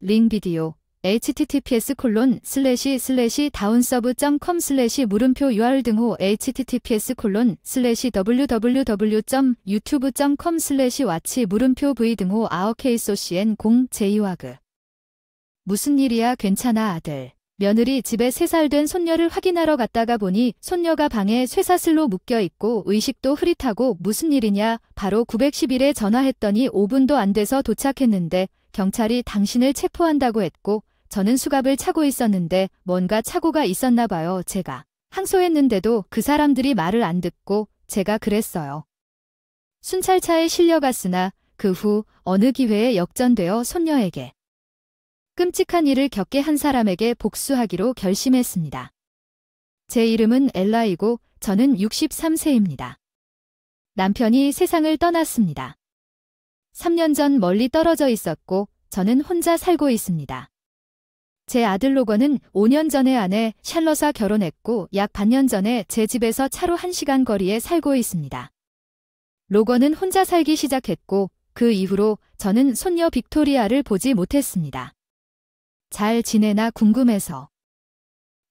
링비디오 https://downsub.com/물음표 URL 등호 https://www.youtube.com/watch 물음표 v 등호 아어케이소시엔 0 제이와그 무슨 일이야 괜찮아 아들. 며느리 집에 3살 된 손녀를 확인하러 갔다가 보니 손녀가 방에 쇠사슬로 묶여있고 의식도 흐릿하고 무슨 일이냐 바로 911에 전화했더니 5분도 안 돼서 도착했는데 경찰이 당신을 체포한다고 했고 저는 수갑을 차고 있었는데 뭔가 착오가 있었나 봐요. 제가 항소했는데도 그 사람들이 말을 안 듣고 제가 그랬어요. 순찰차에 실려갔으나 그 후 어느 기회에 역전되어 손녀에게 끔찍한 일을 겪게 한 사람에게 복수하기로 결심했습니다. 제 이름은 엘라이고 저는 63세입니다. 남편이 세상을 떠났습니다. 3년 전 멀리 떨어져 있었고 저는 혼자 살고 있습니다. 제 아들 로건은 5년 전에 아내 샬럿과 결혼했고 약 반년 전에 제 집에서 차로 1시간 거리에 살고 있습니다. 로건은 혼자 살기 시작했고 그 이후로 저는 손녀 빅토리아를 보지 못했습니다. 잘 지내나 궁금해서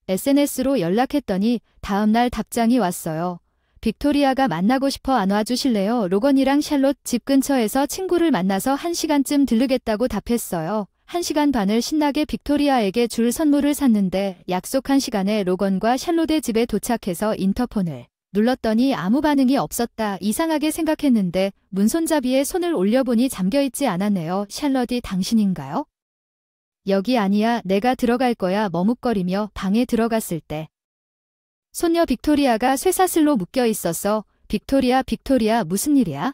SNS로 연락했더니 다음날 답장이 왔어요. 빅토리아가 만나고 싶어 안 와주실래요? 로건이랑 샬롯 집 근처에서 친구를 만나서 1시간쯤 들르겠다고 답했어요. 1시간 반을 신나게 빅토리아에게 줄 선물을 샀는데 약속한 시간에 로건과 샬롯의 집에 도착해서 인터폰을 눌렀더니 아무 반응이 없었다. 이상하게 생각했는데 문손잡이에 손을 올려보니 잠겨있지 않았네요. 샬롯이 당신인가요? 여기 아니야. 내가 들어갈 거야. 머뭇거리며 방에 들어갔을 때 손녀 빅토리아가 쇠사슬로 묶여 있었어. 빅토리아 무슨 일이야?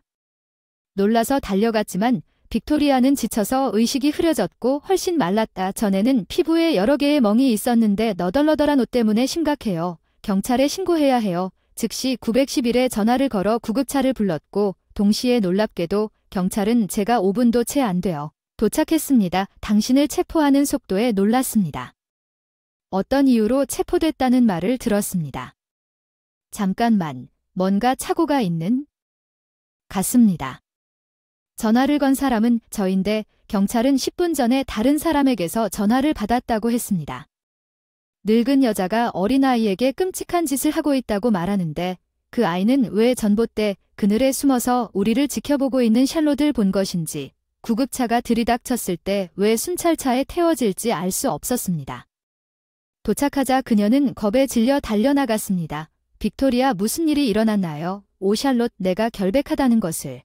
놀라서 달려갔지만 빅토리아는 지쳐서 의식이 흐려졌고 훨씬 말랐다. 전에는 피부에 여러 개의 멍이 있었는데 너덜너덜한 옷 때문에 심각해요. 경찰에 신고해야 해요. 즉시 911에 전화를 걸어 구급차를 불렀고 동시에 놀랍게도 경찰은 제가 5분도 채 안 돼요. 도착했습니다. 당신을 체포하는 속도에 놀랐습니다. 어떤 이유로 체포됐다는 말을 들었습니다. 잠깐만, 뭔가 착오가 있는 같습니다. 전화를 건 사람은 저인데 경찰은 10분 전에 다른 사람에게서 전화를 받았다고 했습니다. 늙은 여자가 어린아이에게 끔찍한 짓을 하고 있다고 말하는데 그 아이는 왜 전봇대 그늘에 숨어서 우리를 지켜보고 있는 샬롯을 본 것인지 구급차가 들이닥쳤을 때 왜 순찰차에 태워질지 알 수 없었습니다. 도착하자 그녀는 겁에 질려 달려나갔습니다. 빅토리아 무슨 일이 일어났나요? 오 샬롯 내가 결백하다는 것을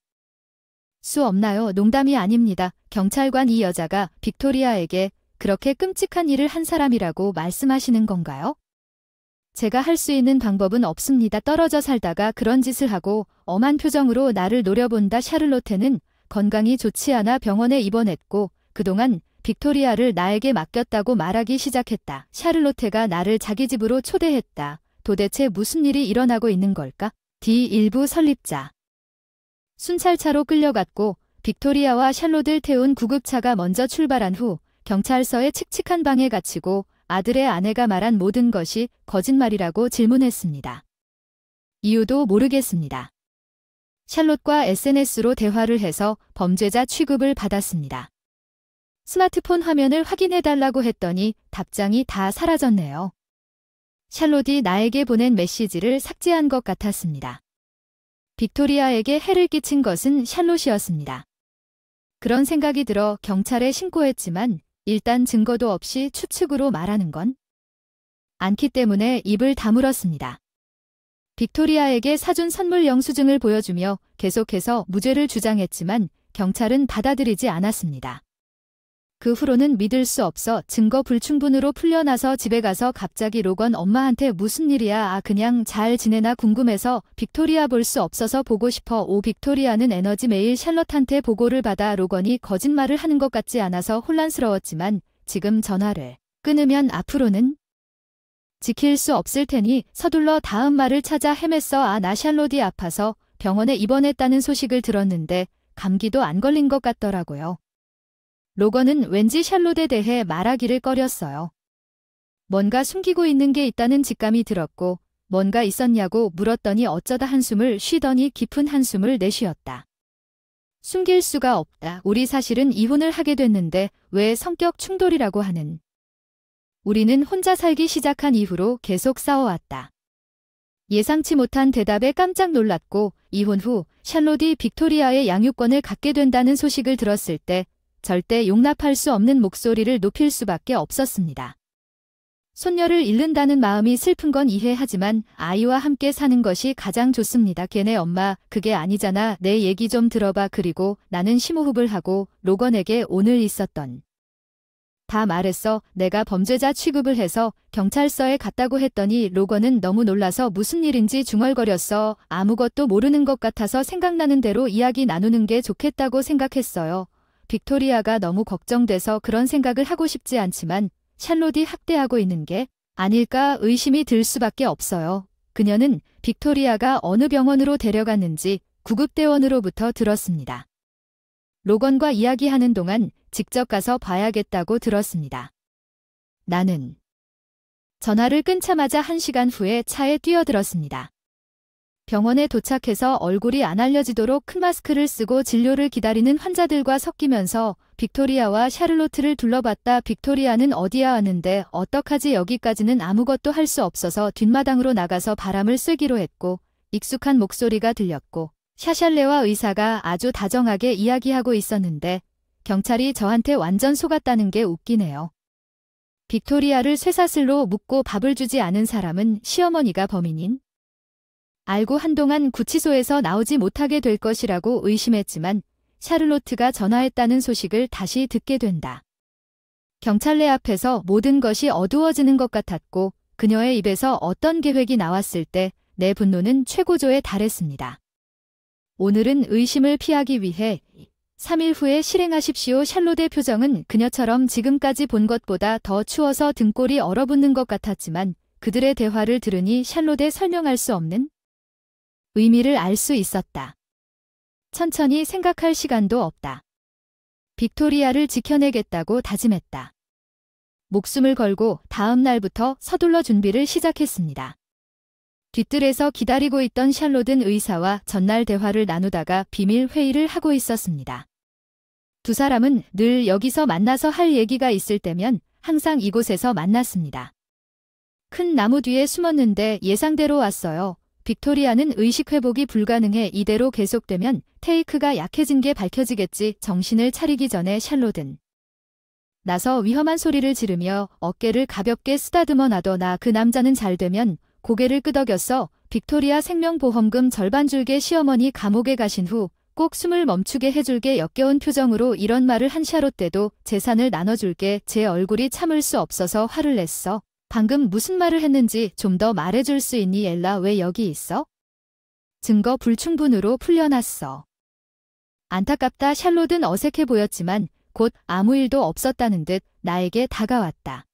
수 없나요? 농담이 아닙니다. 경찰관 이 여자가 빅토리아에게 그렇게 끔찍한 일을 한 사람이라고 말씀하시는 건가요? 제가 할 수 있는 방법은 없습니다. 떨어져 살다가 그런 짓을 하고 엄한 표정으로 나를 노려본다. 샤를로테는 건강이 좋지 않아 병원에 입원했고 그동안 빅토리아를 나에게 맡겼다고 말하기 시작했다. 샤를로테가 나를 자기 집으로 초대했다. 도대체 무슨 일이 일어나고 있는 걸까? D1부 설립자 순찰차로 끌려갔고 빅토리아와 샬롯을 태운 구급차가 먼저 출발한 후 경찰서의 칙칙한 방에 갇히고 아들의 아내가 말한 모든 것이 거짓말이라고 질문했습니다. 이유도 모르겠습니다. 샬롯과 SNS로 대화를 해서 범죄자 취급을 받았습니다. 스마트폰 화면을 확인해달라고 했더니 답장이 다 사라졌네요. 샬롯이 나에게 보낸 메시지를 삭제한 것 같았습니다. 빅토리아에게 해를 끼친 것은 샬롯이었습니다. 그런 생각이 들어 경찰에 신고했지만 일단 증거도 없이 추측으로 말하는 건 않기 때문에 입을 다물었습니다. 빅토리아에게 사준 선물 영수증을 보여주며 계속해서 무죄를 주장했지만 경찰은 받아들이지 않았습니다. 그 후로는 믿을 수 없어 증거 불충분으로 풀려나서 집에 가서 갑자기 로건 엄마한테 무슨 일이야 그냥 잘 지내나 궁금해서 빅토리아 볼 수 없어서 보고 싶어. 오 빅토리아는 에너지 메일 샬롯한테 보고를 받아 로건이 거짓말을 하는 것 같지 않아서 혼란스러웠지만 지금 전화를 끊으면 앞으로는 지킬 수 없을 테니 서둘러 다음 말을 찾아 헤맸어. 나 샬롯이 아파서 병원에 입원했다는 소식을 들었는데 감기도 안 걸린 것 같더라고요. 로건은 왠지 샬롯에 대해 말하기를 꺼렸어요. 뭔가 숨기고 있는 게 있다는 직감이 들었고 뭔가 있었냐고 물었더니 어쩌다 한숨을 쉬더니 깊은 한숨을 내쉬었다. 숨길 수가 없다. 우리 사실은 이혼을 하게 됐는데 왜 성격 충돌이라고 하는. 우리는 혼자 살기 시작한 이후로 계속 싸워왔다. 예상치 못한 대답에 깜짝 놀랐고 이혼 후 샬롯이 빅토리아의 양육권을 갖게 된다는 소식을 들었을 때 절대 용납할 수 없는 목소리를 높일 수밖에 없었습니다. 손녀를 잃는다는 마음이 슬픈 건 이해하지만 아이와 함께 사는 것이 가장 좋습니다. 걔네 엄마, 그게 아니잖아. 내 얘기 좀 들어봐. 그리고 나는 심호흡을 하고 로건에게 오늘 있었던 다 말했어. 내가 범죄자 취급을 해서 경찰서에 갔다고 했더니 로건은 너무 놀라서 무슨 일인지 중얼거렸어. 아무것도 모르는 것 같아서 생각나는 대로 이야기 나누는 게 좋겠다고 생각했어요. 빅토리아가 너무 걱정돼서 그런 생각을 하고 싶지 않지만 샬롯이 학대하고 있는 게 아닐까 의심이 들 수밖에 없어요. 그녀는 빅토리아가 어느 병원으로 데려갔는지 구급대원으로부터 들었습니다. 로건과 이야기하는 동안 직접 가서 봐야겠다고 들었습니다. 나는 전화를 끊자마자 1시간 후에 차에 뛰어들었습니다. 병원에 도착해서 얼굴이 안 알려지도록 큰 마스크를 쓰고 진료를 기다리는 환자들과 섞이면서 빅토리아와 샤를로트를 둘러봤다. 빅토리아는 어디야 하는데 어떡하지 여기까지는 아무것도 할 수 없어서 뒷마당으로 나가서 바람을 쐬기로 했고 익숙한 목소리가 들렸고 샤샬레와 의사가 아주 다정하게 이야기하고 있었는데 경찰이 저한테 완전 속았다는 게 웃기네요. 빅토리아를 쇠사슬로 묶고 밥을 주지 않은 사람은 시어머니가 범인인? 알고 한동안 구치소에서 나오지 못하게 될 것이라고 의심했지만 샤를로트가 전화했다는 소식을 다시 듣게 된다. 경찰내 앞에서 모든 것이 어두워지는 것 같았고 그녀의 입에서 어떤 계획이 나왔을 때 내 분노는 최고조에 달했습니다. 오늘은 의심을 피하기 위해 3일 후에 실행하십시오. 샬롯의 표정은 그녀처럼 지금까지 본 것보다 더 추워서 등골이 얼어붙는 것 같았지만 그들의 대화를 들으니 샬롯의 설명할 수 없는 의미를 알 수 있었다. 천천히 생각할 시간도 없다. 빅토리아를 지켜내겠다고 다짐했다. 목숨을 걸고 다음 날부터 서둘러 준비를 시작했습니다. 뒤뜰에서 기다리고 있던 샬롯은 의사와 전날 대화를 나누다가 비밀 회의를 하고 있었습니다. 두 사람은 늘 여기서 만나서 할 얘기가 있을 때면 항상 이곳에서 만났습니다. 큰 나무 뒤에 숨었는데 예상대로 왔어요. 빅토리아는 의식 회복이 불가능해 이대로 계속되면 테이크가 약해진 게 밝혀지겠지. 정신을 차리기 전에 샬롯은 나서 위험한 소리를 지르며 어깨를 가볍게 쓰다듬어 놔둬. 나 그 남자는 잘 되면 고개를 끄덕였어. 빅토리아 생명보험금 절반 줄게. 시어머니 감옥에 가신 후 꼭 숨을 멈추게 해줄게. 역겨운 표정으로 이런 말을 한 샬롯 때도 재산을 나눠줄게. 제 얼굴이 참을 수 없어서 화를 냈어. 방금 무슨 말을 했는지 좀 더 말해줄 수 있니? 엘라 왜 여기 있어? 증거 불충분으로 풀려났어. 안타깝다. 샬롯은 어색해 보였지만 곧 아무 일도 없었다는 듯 나에게 다가왔다.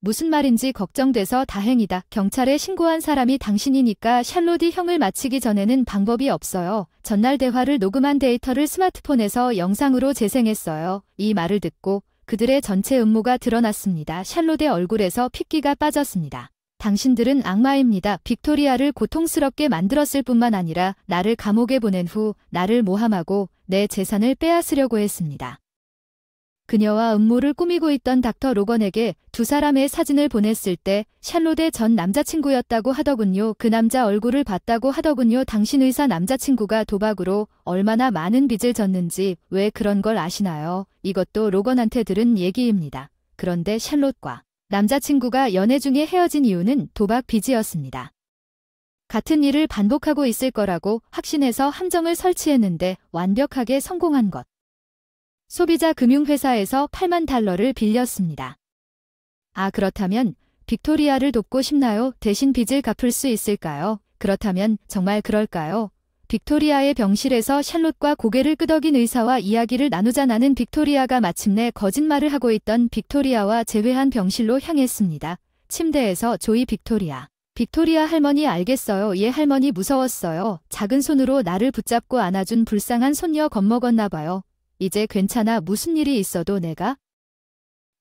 무슨 말인지 걱정돼서 다행이다. 경찰에 신고한 사람이 당신이니까. 샬롯이 형을 마치기 전에는 방법이 없어요. 전날 대화를 녹음한 데이터를 스마트폰에서 영상으로 재생했어요. 이 말을 듣고 그들의 전체 음모가 드러났습니다. 샬롯의 얼굴에서 핏기가 빠졌습니다. 당신들은 악마입니다. 빅토리아를 고통스럽게 만들었을 뿐만 아니라 나를 감옥에 보낸 후 나를 모함하고 내 재산을 빼앗으려고 했습니다. 그녀와 음모를 꾸미고 있던 닥터 로건에게 두 사람의 사진을 보냈을 때 샬롯의 전 남자친구였다고 하더군요. 그 남자 얼굴을 봤다고 하더군요. 당신 의사 남자친구가 도박으로 얼마나 많은 빚을 졌는지 왜 그런 걸 아시나요? 이것도 로건한테 들은 얘기입니다. 그런데 샬롯과 남자친구가 연애 중에 헤어진 이유는 도박 빚이었습니다. 같은 일을 반복하고 있을 거라고 확신해서 함정을 설치했는데 완벽하게 성공한 것. 소비자 금융회사에서 8만 달러를 빌렸습니다. 아, 그렇다면 빅토리아를 돕고 싶나요? 대신 빚을 갚을 수 있을까요? 그렇다면 정말 그럴까요? 빅토리아의 병실에서 샬롯과 고개를 끄덕인 의사와 이야기를 나누자. 나는 빅토리아가 마침내 거짓말을 하고 있던 빅토리아와 재회한 병실로 향했습니다. 침대에서 조이 빅토리아. 빅토리아 할머니 알겠어요. 예, 할머니 무서웠어요. 작은 손으로 나를 붙잡고 안아준 불쌍한 손녀 겁먹었나 봐요. 이제 괜찮아. 무슨 일이 있어도 내가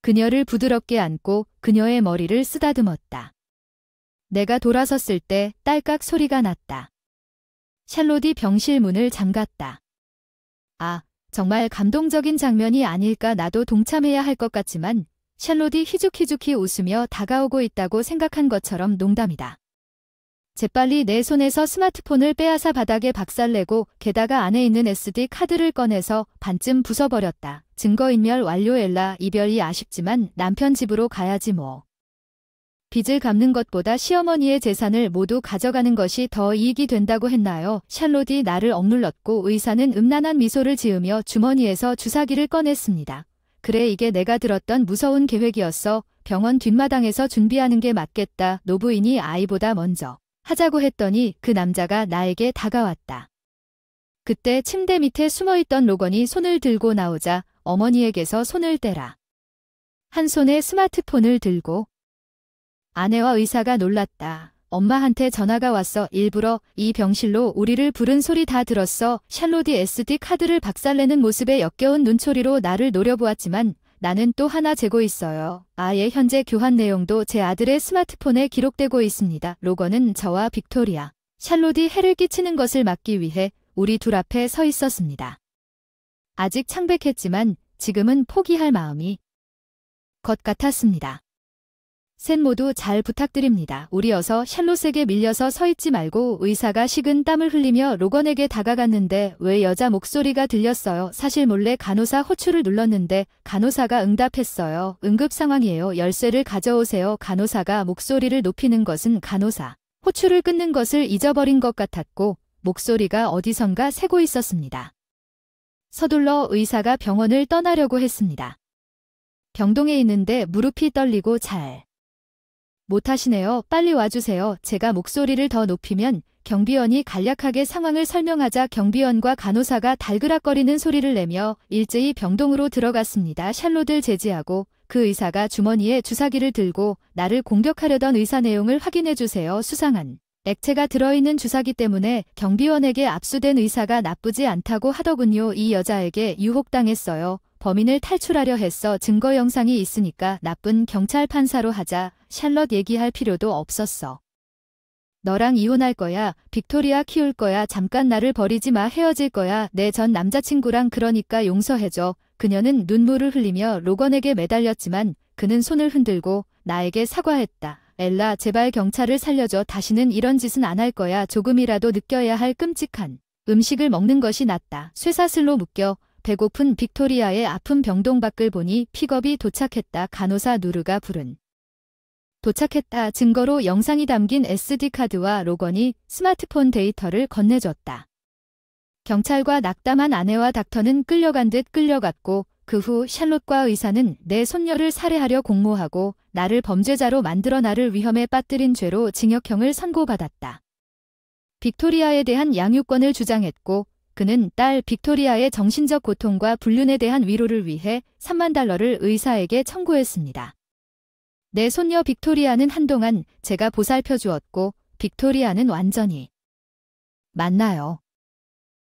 그녀를 부드럽게 안고 그녀의 머리를 쓰다듬었다. 내가 돌아섰을 때 딸깍 소리가 났다. 샬롯이 병실 문을 잠갔다. 아, 정말 감동적인 장면이 아닐까. 나도 동참해야 할 것 같지만 샬롯이 희죽희죽히 웃으며 다가오고 있다고 생각한 것처럼 농담이다. 재빨리 내 손에서 스마트폰을 빼앗아 바닥에 박살내고 게다가 안에 있는 SD 카드를 꺼내서 반쯤 부숴버렸다. 증거인멸 완료. 엘라, 이별이 아쉽지만 남편 집으로 가야지 뭐. 빚을 갚는 것보다 시어머니의 재산을 모두 가져가는 것이 더 이익이 된다고 했나요? 샬롯이 나를 억눌렀고 의사는 음란한 미소를 지으며 주머니에서 주사기를 꺼냈습니다. 그래, 이게 내가 들었던 무서운 계획이었어. 병원 뒷마당에서 준비하는 게 맞겠다. 노부인이 아이보다 먼저 하자고 했더니 그 남자가 나에게 다가왔다. 그때 침대 밑에 숨어있던 로건이 손을 들고 나오자 어머니에게서 손을 떼라. 한 손에 스마트폰을 들고 아내와 의사가 놀랐다. 엄마한테 전화가 왔어. 일부러 이 병실로 우리를 부른 소리 다 들었어. 샬롯이 SD 카드를 박살내는 모습에 역겨운 눈초리로 나를 노려보았지만 나는 또 하나 재고 있어요. 아예 현재 교환 내용도 제 아들의 스마트폰에 기록되고 있습니다. 로건은 저와 빅토리아, 샬롯이 해를 끼치는 것을 막기 위해 우리 둘 앞에 서 있었습니다. 아직 창백했지만 지금은 포기할 마음이 것 같았습니다. 셋 모두 잘 부탁드립니다. 우리 어서 샬롯에게 밀려서 서 있지 말고. 의사가 식은 땀을 흘리며 로건에게 다가갔는데 왜 여자 목소리가 들렸어요. 사실 몰래 간호사 호출을 눌렀는데 간호사가 응답했어요. 응급 상황이에요. 열쇠를 가져오세요. 간호사가 목소리를 높이는 것은 간호사 호출을 끊는 것을 잊어버린 것 같았고 목소리가 어디선가 새고 있었습니다. 서둘러 의사가 병원을 떠나려고 했습니다. 병동에 있는데 무릎이 떨리고 잘 못하시네요. 빨리 와주세요. 제가 목소리를 더 높이면 경비원이 간략하게 상황을 설명하자 경비원과 간호사가 달그락거리는 소리를 내며 일제히 병동으로 들어갔습니다. 샬롯을 제지하고 그 의사가 주머니에 주사기를 들고 나를 공격하려던 의사 내용을 확인해주세요. 수상한 액체가 들어있는 주사기 때문에 경비원에게 압수된 의사가 나쁘지 않다고 하더군요. 이 여자에게 유혹당했어요. 범인을 탈출하려 했어. 증거 영상이 있으니까 나쁜 경찰 판사로 하자. 샬롯 얘기할 필요도 없었어. 너랑 이혼할 거야. 빅토리아 키울 거야. 잠깐 나를 버리지 마. 헤어질 거야. 내 전 남자친구랑. 그러니까 용서해줘. 그녀는 눈물을 흘리며 로건에게 매달렸지만 그는 손을 흔들고 나에게 사과했다. 엘라, 제발 경찰을 살려줘. 다시는 이런 짓은 안 할 거야. 조금이라도 느껴야 할 끔찍한 음식을 먹는 것이 낫다. 쇠사슬로 묶여 배고픈 빅토리아의 아픈 병동 밖을 보니 픽업이 도착했다. 간호사 누르가 부른 도착했다. 증거로 영상이 담긴 SD카드와 로건이 스마트폰 데이터를 건네줬다. 경찰과 낙담한 아내와 닥터는 끌려간 듯 끌려갔고 그 후 샬롯과 의사는 내 손녀를 살해하려 공모하고 나를 범죄자로 만들어 나를 위험에 빠뜨린 죄로 징역형을 선고받았다. 빅토리아에 대한 양육권을 주장했고 그는 딸 빅토리아의 정신적 고통과 불륜에 대한 위로를 위해 $30,000를 의사에게 청구했습니다. 내 손녀 빅토리아는 한동안 제가 보살펴 주었고 빅토리아는 완전히 만나요.